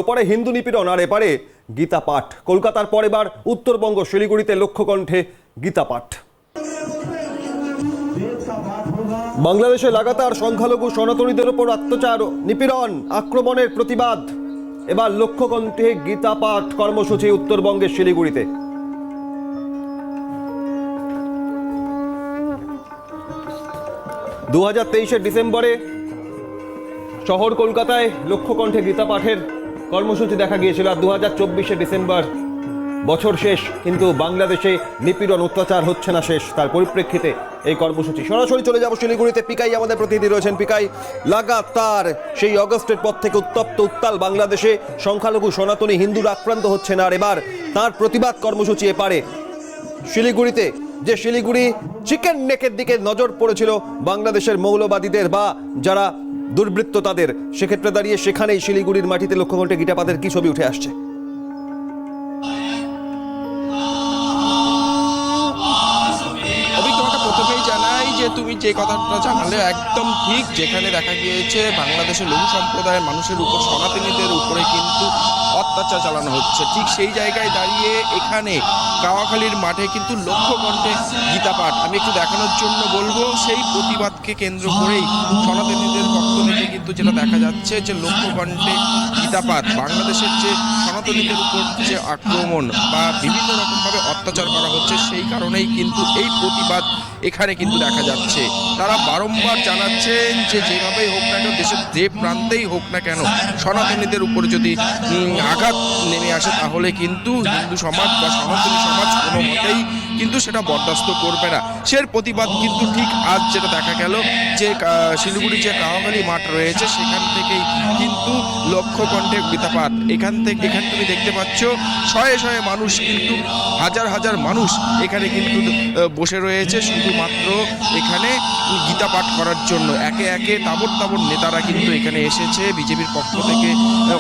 ওপারে হিন্দু নিপীড়ন আর এপারে গীতা পাঠ। কলকাতার পর এবার উত্তরবঙ্গ শিলিগুড়িতে লক্ষ্যকণ্ঠে গীতা পাঠ। বাংলাদেশে লাগাতার সংখ্যালঘু সনাতনীদের উপর অত্যাচার, নিপীড়ন, আক্রমণের প্রতিবাদ। এবার লক্ষ্যকণ্ঠে গীতা পাঠ কর্মসূচি উত্তরবঙ্গের শিলিগুড়িতে। দু 2023 ডিসেম্বরে শহর কলকাতায় লক্ষ্যকণ্ঠে গীতা পাঠের কর্মসূচি দেখা গিয়েছিল। আর 2024 ডিসেম্বর, বছর শেষ, কিন্তু বাংলাদেশে নিপীড়ন অত্যাচার হচ্ছে না শেষ। তার পরিপ্রেক্ষিতে এই কর্মসূচি। সরাসরি চলে যাব শিলিগুড়িতে। পিকাই আমাদের প্রতিনিধি রয়েছেন। পিকাই, লাগাতার সেই অগস্টের পর থেকে উত্তপ্ত উত্তাল বাংলাদেশে সংখ্যালঘু সনাতনী হিন্দুরা আক্রান্ত হচ্ছে না, আর এবার তার প্রতিবাদ কর্মসূচি এপারে শিলিগুড়িতে। যে শিলিগুড়ি চিকেন নেকের দিকে নজর পড়েছিল বাংলাদেশের মৌলবাদীদের বা যারা দুর্বৃত্ত তাদের, সেক্ষেত্রে দাঁড়িয়ে সেখানেই শিলিগুড়ির মাটিতে লক্ষ্যকণ্ঠে গীতা পাঠের কি ছবি উঠে আসছে? তুমি যে কথাটা জানালে একদম ঠিক। যেখানে দেখা গিয়েছে বাংলাদেশের লঘু সম্প্রদায়ের মানুষের উপর, সনাতনীদের উপরে কিন্তু অত্যাচার চালানো হচ্ছে, ঠিক সেই জায়গায় দাঁড়িয়ে এখানে গাওয়াখালীর মাঠে কিন্তু লক্ষ্যকণ্ঠে গীতা পাঠ। আমি একটু দেখানোর জন্য বলবো, সেই প্রতিবাদকে কেন্দ্র করেই সনাতনীদের পক্ষ থেকে কিন্তু যেটা দেখা যাচ্ছে যে লক্ষ্যকণ্ঠে গীতা পাঠ। বাংলাদেশের যে সনাতনীদের উপর যে আক্রমণ বা বিভিন্ন রকমভাবে অত্যাচার করা হচ্ছে, সেই কারণেই কিন্তু এই প্রতিবাদ এখানে কিন্তু দেখা যাচ্ছে। তারা বারংবার জানাচ্ছেন যে যেভাবেই হোক না কেন, দেশের যে প্রান্তেই হোক না কেন, সনাতনীদের উপরে যদি আঘাত নেমে আসে তাহলে কিন্তু হিন্দু সমাজ বা সনাতনী সমাজ কোনো মতেই কিন্তু সেটা বরদাস্ত করবে না। সে প্রতিবাদ কিন্তু ঠিক আজ যেটা দেখা গেল যে শিলিগুড়ি যে গাওয়াখালী মাঠ রয়েছে সেখান থেকেই কিন্তু লক্ষ্যকণ্ঠে গীতা পাঠ। এখানে তুমি দেখতে পাচ্ছ শয়ে শয়ে মানুষ, কিন্তু হাজার হাজার মানুষ এখানে কিন্তু বসে রয়েছে শুধুমাত্র এখানে গীতা পাঠ করার জন্য। একে একে তাবড় তাবড় নেতারা কিন্তু এখানে এসেছে। বিজেপির পক্ষ থেকে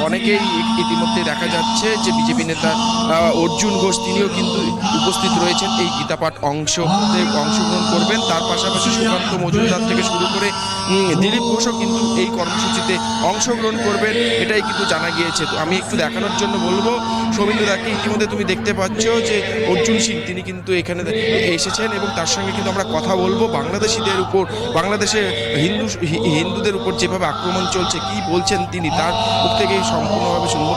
অনেকেই ইতিমধ্যে দেখা যাচ্ছে যে বিজেপি নেতা অর্জুন ঘোষ তিনিও কিন্তু উপস্থিত রয়েছেন এই গীতা পাঠ অংশগ্রহণ করবেন। তার পাশাপাশি সুকান্ত মজুমদার থেকে শুরু করে দিলীপ ঘোষও কিন্তু এই কর্মসূচিতে অংশগ্রহণ করবেন, এটাই কিন্তু জানা গিয়েছে। তো আমি একটু দেখানোর জন্য বলবো সৌমিন্দ্রদাকে। ইতিমধ্যে তুমি দেখতে পাচ্ছ যে অর্জুন সিং তিনি কিন্তু এখানে এসেছেন এবং তার সঙ্গে কিন্তু আমরা কথা বলবো বাংলাদেশিদের উপর, বাংলাদেশে হিন্দুদের উপর যেভাবে আক্রমণ চলছে, কি বলছেন তিনি, তার মুখ থেকেই সম্পূর্ণভাবে শুনবো।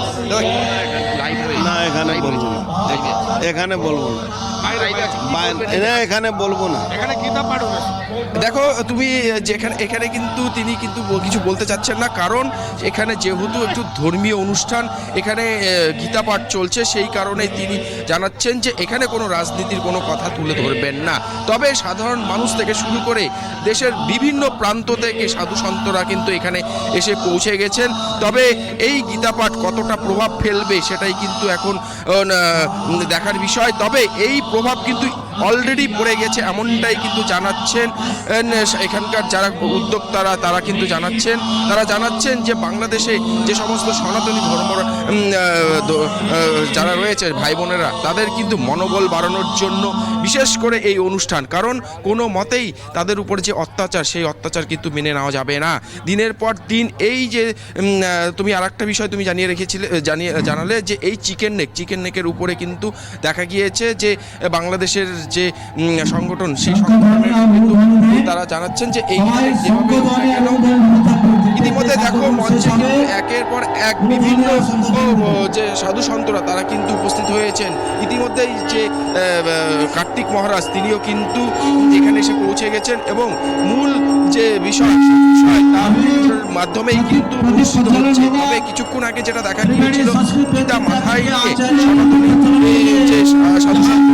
না, এখানে বলবো না, এখানে বলবো না, এখানে বলবো না। দেখো তুমি এখানে কিন্তু তিনি কিন্তু কিছু বলতে চাচ্ছেন না, কারণ এখানে যেহেতু একটু ধর্মীয় অনুষ্ঠান, এখানে গীতা পাঠ চলছে, সেই কারণে তিনি জানাচ্ছেন যে এখানে কোনো রাজনীতির কোনো কথা তুলে ধরবেন না। তবে সাধারণ মানুষ থেকে শুরু করে দেশের বিভিন্ন প্রান্ত থেকে সাধু সন্তরা কিন্তু এখানে এসে পৌঁছে গেছেন। তবে এই গীতা পাঠ কতটা প্রভাব ফেলবে সেটাই কিন্তু এখন দেখার বিষয়। তবে এই প্রভাব কিন্তু অলরেডি পড়ে গেছে এমনটাই কিন্তু জানাচ্ছেন এখানকার যারা উদ্যোক্তারা। তারা কিন্তু জানাচ্ছেন যে বাংলাদেশে যে সমস্ত সনাতনী ধর্ম যারা রয়েছে ভাই বোনেরা, তাদের কিন্তু মনোবল বাড়ানোর জন্য বিশেষ করে এই অনুষ্ঠান। কারণ কোনো মতেই তাদের উপর যে অত্যাচার, সেই অত্যাচার কিন্তু মেনে নেওয়া যাবে না। দিনের পর দিন এই যে তুমি আর একটা বিষয় তুমি জানালে যে এই চিকেন নেকের উপরে কিন্তু দেখা গিয়েছে যে বাংলাদেশের যে সংগঠন, সেই সংগঠনের কিন্তু তারা জানাচ্ছেন যে এই যেভাবে ইতিমধ্যে দেখো মঞ্চে কিন্তু একের পর এক বিভিন্ন যে সাধু সন্তরা তারা কিন্তু উপস্থিত হয়েছেন। ইতিমধ্যেই যে কার্তিক মহারাজ তিনিও কিন্তু এখানে এসে পৌঁছে গেছেন এবং মূল যে বিষয় তার মাধ্যমেই কিন্তু অনুষ্ঠিত হচ্ছে। তবে কিছুক্ষণ আগে যেটা দেখা গিয়েছিল, গীতা মাথায় নিয়ে সনাতনী যে সাধু সন্তরা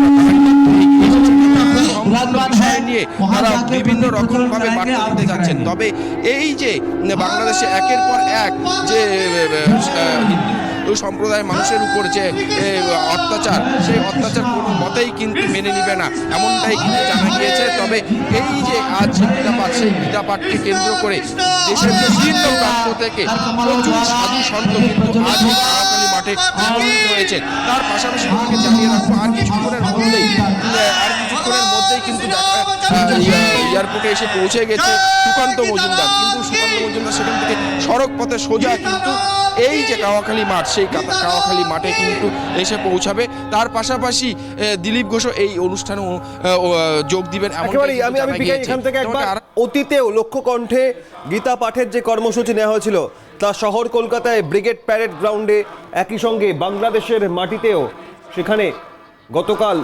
বিষয় নিয়ে তারা বিভিন্ন রকম ভাবে বার্তা দিতে যাচ্ছেন। তবে এই যে বাংলাদেশে একের পর এক যে হিন্দু সম্প্রদায়ের মানুষের উপর যে অত্যাচার, সেই অত্যাচার কোনো মতেই কিন্তু মেনে নিবে না, এমনটাই কিন্তু জানা গিয়েছে। তবে এই যে আজ গীতা পাঠ, সেই গীতা পাঠকে কেন্দ্র করে দেশের বিভিন্ন প্রান্ত থেকে প্রচুর সাধু সন্ত কিন্তু আজ এই গাওয়াখালী মাঠে উপস্থিত হয়েছে। তার পাশাপাশি আমাকে জানিয়ে রাখবো আর কিছুক্ষণের মধ্যেই কিন্তু এয়ারপোর্টে এসে পৌঁছে গেছে সুকান্ত মজুমদার, কিন্তু সুকান্ত মজুমদার সেখান থেকে সড়ক পথে সোজা কিন্তু এই যে কাওয়াখালী মাঠ, সেই কাওয়াখালী মাঠে কিন্তু এসে পৌঁছাবে। তার পাশাপাশি দিলীপ ঘোষও এই অনুষ্ঠানে যোগ দিবেন। একেবারেই আমি পিকাই এখান থেকে একবার অতীতেও লক্ষ্যকণ্ঠে গীতা পাঠের যে কর্মসূচি নেওয়া হয়েছিল তা শহর কলকাতায় ব্রিগেড প্যারেড গ্রাউন্ডে, একই সঙ্গে বাংলাদেশের মাটিতেও সেখানে গতকাল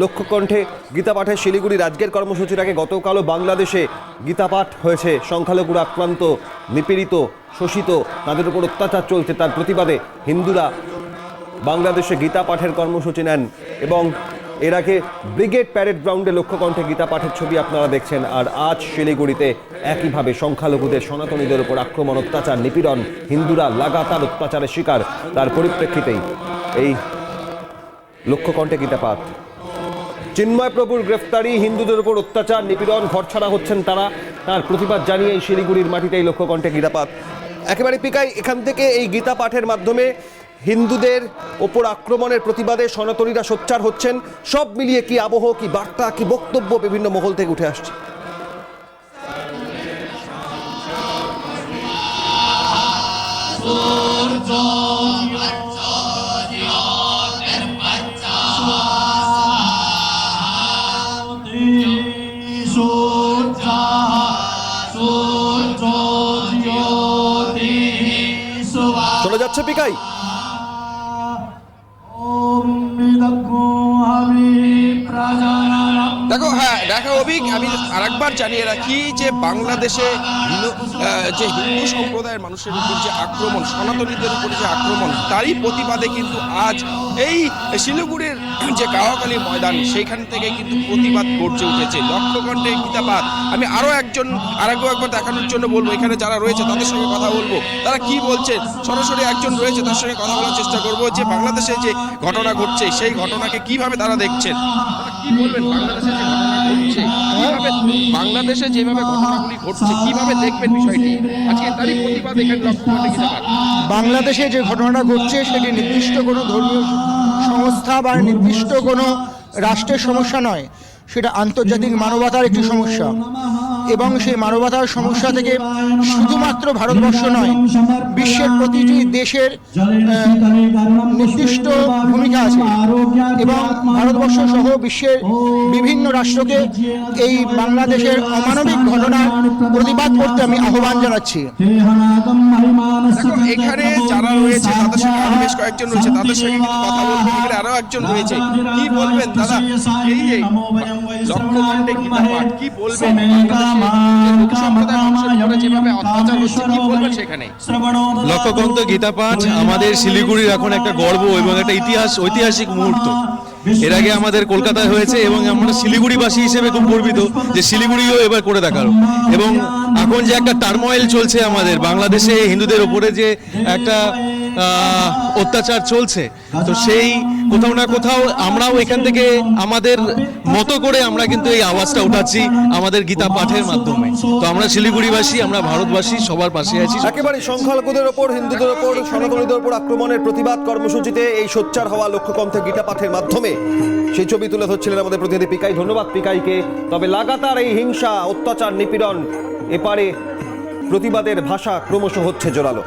লক্ষ্যকণ্ঠে গীতা পাঠের শিলিগুড়ির আজকের কর্মসূচির আগে গতকালও বাংলাদেশে গীতা পাঠ হয়েছে। সংখ্যালঘুরা আক্রান্ত, নিপীড়িত, শোষিত, তাদের উপর অত্যাচার চলছে, তার প্রতিবাদে হিন্দুরা বাংলাদেশে গীতা পাঠের কর্মসূচি নেন এবং এর আগে ব্রিগেড প্যারেড গ্রাউন্ডে লক্ষ্যকণ্ঠে গীতা পাঠের ছবি আপনারা দেখছেন। আর আজ শিলিগুড়িতে একইভাবে সংখ্যালঘুদের, সনাতনীদের উপর আক্রমণ, অত্যাচার, নিপীড়ন, হিন্দুরা লাগাতার অত্যাচারের শিকার, তার পরিপ্রেক্ষিতেই এই লক্ষ্যকণ্ঠে গীতা পাঠ। চিন্ময় প্রভুর গ্রেফতারি, হিন্দুদের উপর অত্যাচার, নিপীড়ন, ঘরছাড়া হচ্ছেন তারা, তার প্রতিবাদ জানিয়ে এই শিলিগুড়ির মাটিতে এই লক্ষ্যকণ্ঠে গীতা পাঠ। একেবারে পিকাই এখান থেকে এই গীতা পাঠের মাধ্যমে হিন্দুদের ওপর আক্রমণের প্রতিবাদে সনাতনীরা সোচ্চার হচ্ছেন। সব মিলিয়ে কি আবহ, কি বার্তা, কি বক্তব্য বিভিন্ন মহল থেকে উঠে আসছে। চলে যাচ্ছে পিকাই। দেখো, হ্যাঁ দেখো অভিক, আমি আরেকবার জানিয়ে রাখি যে বাংলাদেশে যে হিন্দু সম্প্রদায়ের মানুষের উপর যে আক্রমণ, সনাতনীদের উপর যে আক্রমণ, তারই প্রতিবাদে কিন্তু আজ এই শিলিগুড়ির যে কাওয়াখালী ময়দান, সেইখান থেকে কিন্তু প্রতিবাদ গর্জে উঠেছে লক্ষ্যকণ্ঠে গীতা পাঠ। আমি একবার দেখানোর জন্য বলবো, এখানে যারা রয়েছে তাদের সঙ্গে কথা বলবো, তারা কি বলছে। সরাসরি একজন রয়েছে, তার সঙ্গে কথা বলার চেষ্টা করবো যে বাংলাদেশে যে ঘটনা ঘটছে সেই ঘটনাকে কিভাবে তারা দেখছেন। কি বলবেন, বাংলাদেশে যে ঘটনা ঘটছে, বাংলাদেশে যেভাবে ঘটনাগুলি ঘটছে কিভাবে দেখবেন বিষয়টি? আজকে তারই প্রতিবাদ এখানে লক্ষ্যকণ্ঠে গীতা পাঠ। বাংলাদেশে যে ঘটনাটা ঘটছে সেটি নির্দিষ্ট কোনো ধর্মীয় সংস্থা বা নির্দিষ্ট কোনো রাষ্ট্রের সমস্যা নয়, সেটা আন্তর্জাতিক মানবতার একটি সমস্যা। এবং সেই মানবতার সমস্যা থেকে শুধুমাত্র ভারতবর্ষ নয়, বিশ্বের প্রতিটি দেশের নির্দিষ্ট ভূমিকা আছে এবং ভারতবর্ষ সহ বিশ্বের বিভিন্ন রাষ্ট্রকে এই বাংলাদেশের অমানবিক ঘটনার প্রতিবাদ করতে আমি আহ্বান জানাচ্ছি। এখানে যারা রয়েছে তাদের সঙ্গে আরো বেশ কয়েকজন রয়েছে, তাদের সঙ্গে কিন্তু কথা বলবো। এখানে আরো একজন রয়েছে, কি বলবেন দাদা, এই যে লক্ষ্যকণ্ঠে গীতা পাঠ, কি বলবেন? লক্ষ্যকণ্ঠে গীতা পাঠ আমাদের শিলিগুড়ির এখন একটা গর্ব এবং একটা ঐতিহাসিক মুহূর্ত। এর আগে আমাদের কলকাতায় হয়েছে এবং আমরা শিলিগুড়িবাসী হিসেবে খুব গর্বিত যে শিলিগুড়িও এবার করে দেখালো। এবং এখন যে একটা টার্ময়েল চলছে আমাদের বাংলাদেশে হিন্দুদের উপরে, যে একটা অত্যাচার চলছে, তো সেই কোথাও না কোথাও আমরাও এখান থেকে আমাদের মতো করে আমরা কিন্তু এই আওয়াজটা উঠাচ্ছি আমাদের গীতা পাঠের মাধ্যমে। তো আমরা শিলিগুড়িবাসী, আমরা ভারতবাসী সবার পাশে আছি। একেবারে সংখ্যালঘুদের ওপর, হিন্দুদের ওপর, সনাতনীদের ওপর আক্রমণের প্রতিবাদ কর্মসূচিতে এই সোচ্চার হওয়া লক্ষ্যকণ্ঠে গীতা পাঠের মাধ্যমে সেই ছবি তুলে ধরছিলেন আমাদের প্রতিনিধি পিকাই। ধন্যবাদ পিকাইকে। তবে লাগাতার এই হিংসা, অত্যাচার, নিপীড়ন, এপারে প্রতিবাদের ভাষা ক্রমশ হচ্ছে জোরালো।